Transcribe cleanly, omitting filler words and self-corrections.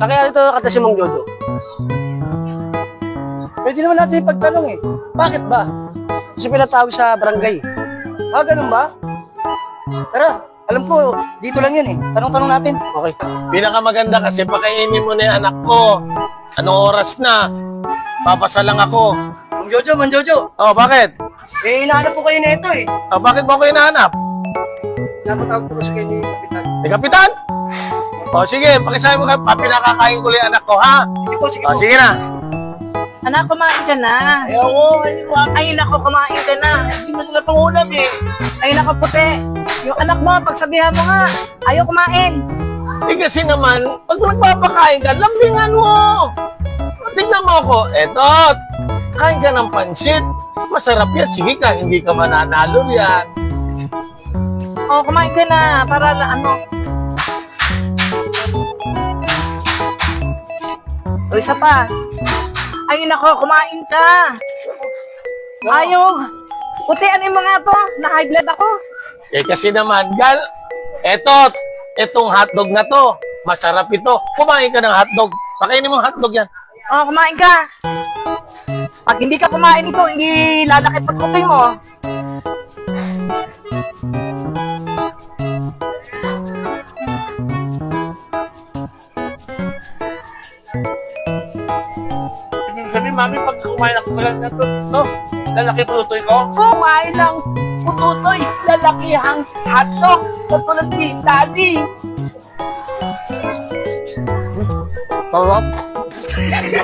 Sa kaya dito kata si Mang Jojo? Pwede naman natin ipagtanong eh. Bakit ba? Kasi pinatawag sa barangay. Ah, ganun ba? Tara, alam ko, dito lang yun eh. Tanong-tanong natin. Okay. Pinakamaganda kasi pakainin mo na yung anak ko. Anong oras na? Papasa lang ako. Mang Jojo. Oh, bakit? Eh, hinahanap ko kayo na ito eh. Oh, bakit mo ko hinahanap? Napatawag ko sa kanya ni Kapitan. Ni Kapitan? Oh, sige, pakisabi mo kayo. Pinakakain ko lang yung anak ko, ha? Sige po, sige Oh, po. sige na. Anak, kumain ka na. Ay, nako, kumain ka na. Hindi mo sila pangulam eh. Ay, nako, puti. Yung anak mo, pagsabihan mo nga, ayaw kumain. Eh kasi naman, pag magpapakain ka, lambingan mo. Tignan mo ako, eto, kain ka ng pansit. Masarap yan, sige ka, hindi ka mananalo yan. O, kumain ka na, para ano. O, isa pa. Ay, nako, kumain ka. Ayaw. Puti, ano yung mga to? Na-high blood ako. Eh kasi naman, etong hotdog na to, masarap ito. Kumain ka ng hotdog. Pakainin mo ang hotdog yan. O, kumain ka. Pag hindi ka kumain ito, hindi lalaki pagkutoy mo. Sabi, mami, pag kumain ako na to, no? Lalaki pulutoy ko? Kumain ng pututoy, lalakihang hotdog, katulad ni Daddy. Sarap. TV!